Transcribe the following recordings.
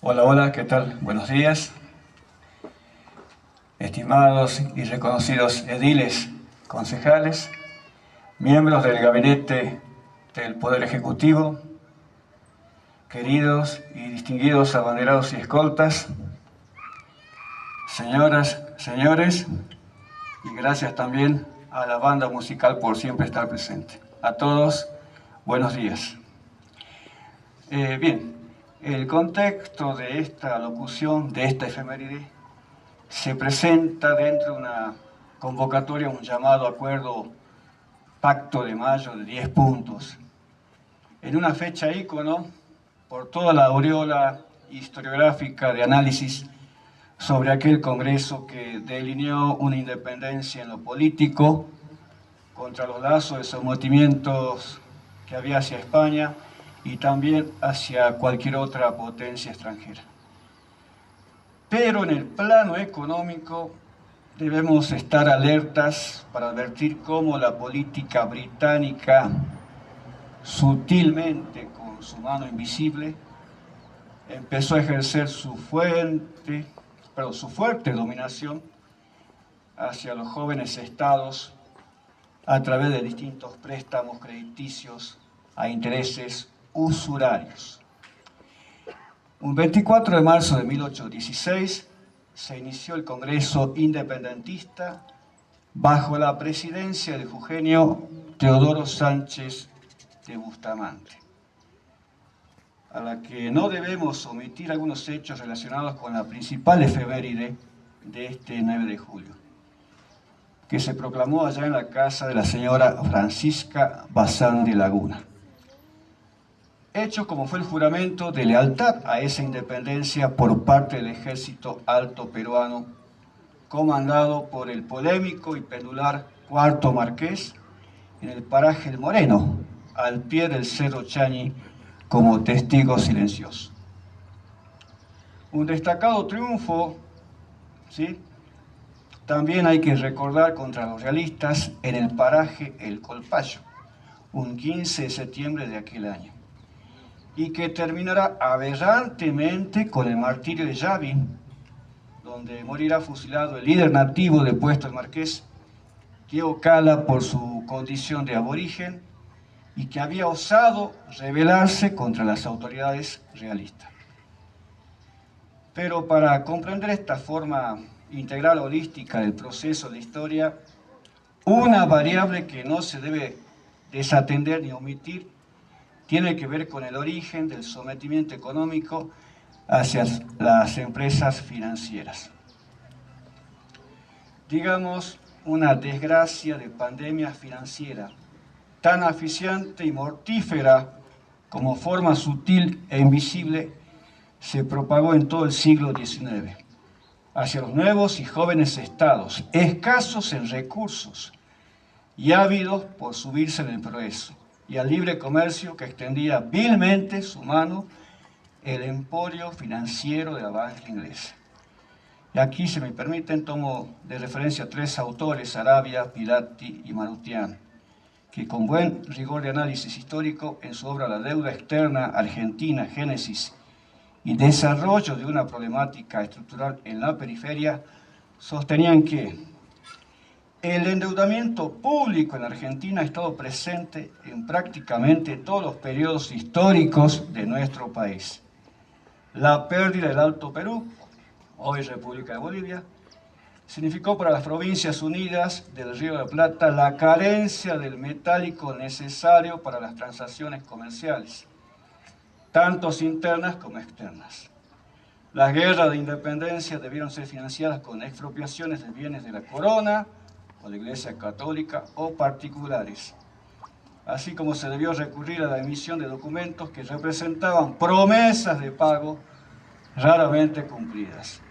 Hola, hola, ¿qué tal? Buenos días. Estimados y reconocidos ediles, concejales, miembros del gabinete del Poder Ejecutivo, queridos y distinguidos abanderados y escoltas, señoras, señores, y gracias también a la banda musical por siempre estar presente. A todos, buenos días. Bien, el contexto de esta locución, de esta efeméride, se presenta dentro de una convocatoria, un llamado acuerdo Pacto de Mayo de 10 puntos, en una fecha ícono por toda la aureola historiográfica de análisis sobre aquel Congreso que delineó una independencia en lo político contra los lazos de sometimientos que había hacia España y también hacia cualquier otra potencia extranjera. Pero en el plano económico debemos estar alertas para advertir cómo la política británica, sutilmente con su mano invisible, empezó a ejercer su fuerte dominación hacia los jóvenes estados a través de distintos préstamos crediticios a intereses usurarios. Un 24 de marzo de 1816 se inició el Congreso Independentista bajo la presidencia de Eugenio Teodoro Sánchez de Bustamante, a la que no debemos omitir algunos hechos relacionados con la principal efeméride de este 9 de julio, que se proclamó allá en la casa de la señora Francisca Bazán de Laguna. Hecho como fue el juramento de lealtad a esa independencia por parte del ejército alto peruano, comandado por el polémico y pendular Cuarto Marqués, en el paraje El Moreno, al pie del Cerro Chañi, como testigo silencioso. Un destacado triunfo, ¿sí?, también hay que recordar contra los realistas en el paraje El Colpayo, un 15 de septiembre de aquel año, y que terminará aberrantemente con el martirio de Yavi, donde morirá fusilado el líder nativo de Puesto el Marqués, Diego Cala, por su condición de aborigen y que había osado rebelarse contra las autoridades realistas. Pero para comprender esta forma integral holística del proceso de historia, una variable que no se debe desatender ni omitir tiene que ver con el origen del sometimiento económico hacia las empresas financieras. Digamos, una desgracia de pandemia financiera tan aficiante y mortífera como forma sutil e invisible se propagó en todo el siglo XIX, hacia los nuevos y jóvenes estados, escasos en recursos y ávidos por subirse en el progreso, y al libre comercio que extendía vilmente su mano el emporio financiero de la banca inglesa. Y aquí, si me permiten, tomo de referencia a tres autores, Arabia, Pilati y Marutian, que con buen rigor de análisis histórico en su obra La deuda externa argentina, Génesis y desarrollo de una problemática estructural en la periferia, sostenían que el endeudamiento público en Argentina ha estado presente en prácticamente todos los periodos históricos de nuestro país. La pérdida del Alto Perú, hoy República de Bolivia, significó para las provincias unidas del Río de la Plata la carencia del metálico necesario para las transacciones comerciales, tanto internas como externas. Las guerras de independencia debieron ser financiadas con expropiaciones de bienes de la corona, o la Iglesia Católica, o particulares, así como se debió recurrir a la emisión de documentos que representaban promesas de pago raramente cumplidas.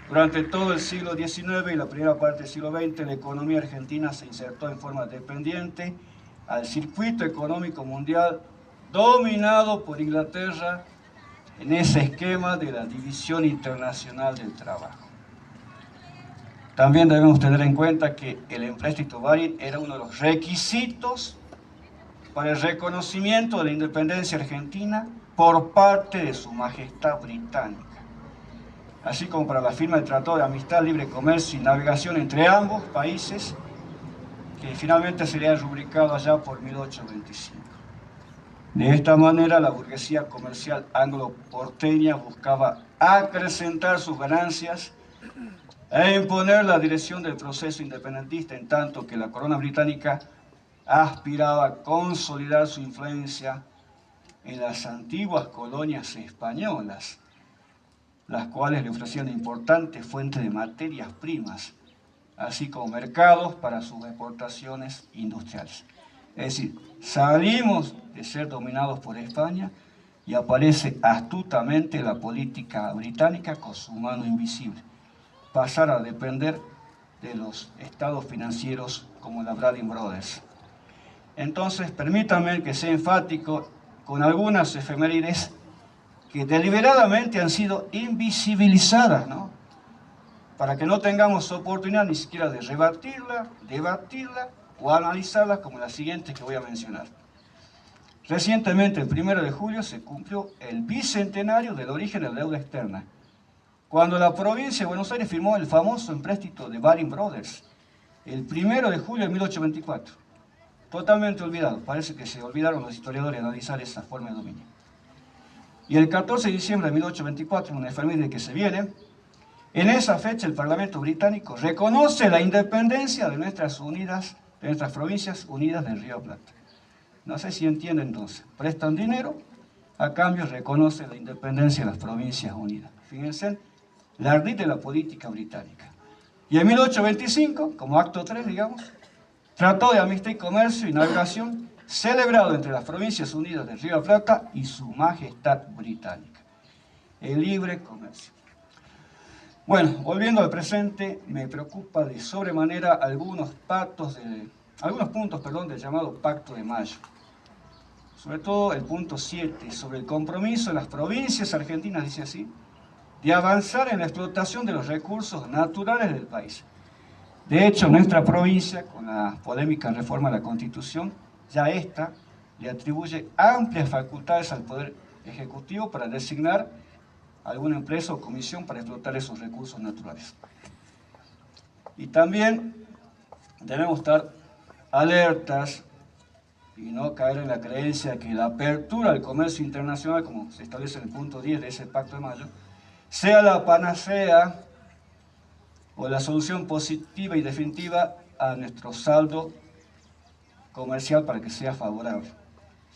Durante todo el siglo XIX y la primera parte del siglo XX, la economía argentina se insertó en forma dependiente al circuito económico mundial dominado por Inglaterra en ese esquema de la División Internacional del Trabajo. También debemos tener en cuenta que el empréstito Baring era uno de los requisitos para el reconocimiento de la independencia argentina por parte de su majestad británica, así como para la firma del Tratado de Amistad, Libre Comercio y Navegación entre ambos países, que finalmente sería rubricado allá por 1825. De esta manera, la burguesía comercial anglo-porteña buscaba acrecentar sus ganancias e imponer la dirección del proceso independentista, en tanto que la corona británica aspiraba a consolidar su influencia en las antiguas colonias españolas, las cuales le ofrecían importantes fuentes de materias primas, así como mercados para sus exportaciones industriales. Es decir, salimos de ser dominados por España y aparece astutamente la política británica con su mano invisible. Pasar a depender de los estados financieros como la Bradley Brothers. Entonces, permítanme que sea enfático con algunas efemérides que deliberadamente han sido invisibilizadas, ¿no? Para que no tengamos oportunidad ni siquiera de rebatirla, debatirla o analizarla como la siguiente que voy a mencionar. Recientemente, el 1 de julio, se cumplió el bicentenario del origen de la deuda externa, cuando la provincia de Buenos Aires firmó el famoso empréstito de Baring Brothers, el 1 de julio de 1824. Totalmente olvidado, parece que se olvidaron los historiadores de analizar esa forma de dominio. Y el 14 de diciembre de 1824, una efeméride que se viene, en esa fecha el Parlamento británico reconoce la independencia de nuestras provincias unidas del Río Plata. No sé si entienden entonces, prestan dinero, a cambio reconoce la independencia de las provincias unidas. Fíjense, la ardid de la política británica. Y en 1825, como acto 3, digamos, Tratado de Amistad y Comercio y Navegación, celebrado entre las Provincias Unidas del Río de la Plata y su majestad británica. El libre comercio. Bueno, volviendo al presente, me preocupa de sobremanera algunos puntos del llamado Pacto de Mayo. Sobre todo el punto 7, sobre el compromiso de las provincias argentinas, dice así, de avanzar en la explotación de los recursos naturales del país. De hecho, nuestra provincia, con la polémica reforma de la Constitución, ya esta le atribuye amplias facultades al Poder Ejecutivo para designar alguna empresa o comisión para explotar esos recursos naturales. Y también debemos estar alertas y no caer en la creencia que la apertura al comercio internacional, como se establece en el punto 10 de ese Pacto de Mayo, sea la panacea o la solución positiva y definitiva a nuestro saldo comercial para que sea favorable.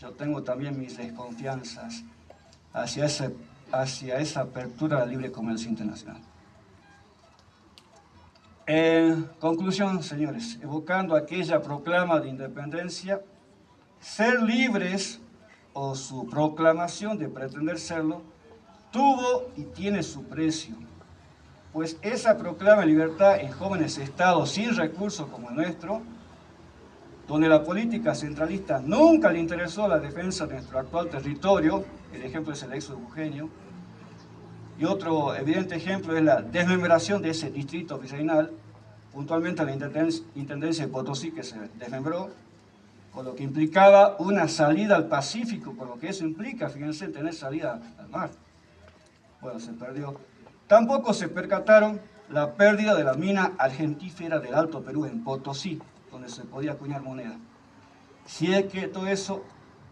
Yo tengo también mis desconfianzas hacia esa apertura al libre comercio internacional. En conclusión, señores, evocando aquella proclama de independencia, ser libres o su proclamación de pretender serlo tuvo y tiene su precio, pues esa proclama de libertad en jóvenes estados sin recursos como el nuestro, donde la política centralista nunca le interesó la defensa de nuestro actual territorio, el ejemplo es el éxodo eugenio, y otro evidente ejemplo es la desmembración de ese distrito virreinal, puntualmente la Intendencia de Potosí que se desmembró, con lo que implicaba una salida al Pacífico, con lo que eso implica, fíjense, tener salida al mar. Bueno, se perdió. Tampoco se percataron la pérdida de la mina argentífera del Alto Perú en Potosí, donde se podía acuñar moneda. Si es que todo eso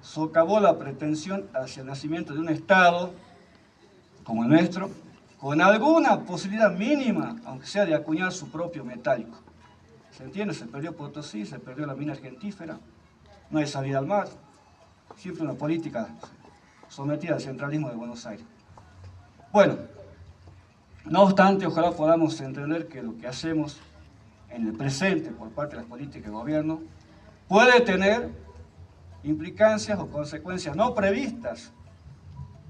socavó la pretensión hacia el nacimiento de un Estado como el nuestro, con alguna posibilidad mínima, aunque sea de acuñar su propio metálico. ¿Se entiende? Se perdió Potosí, se perdió la mina argentífera, no hay salida al mar, siempre una política sometida al centralismo de Buenos Aires. Bueno, no obstante, ojalá podamos entender que lo que hacemos en el presente por parte de las políticas de gobierno puede tener implicancias o consecuencias no previstas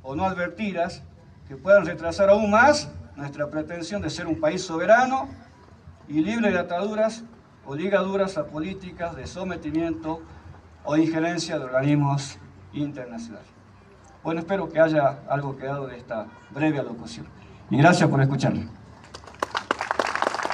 o no advertidas que puedan retrasar aún más nuestra pretensión de ser un país soberano y libre de ataduras o ligaduras a políticas de sometimiento o injerencia de organismos internacionales. Bueno, espero que haya algo quedado de esta breve alocución. Y gracias por escucharme.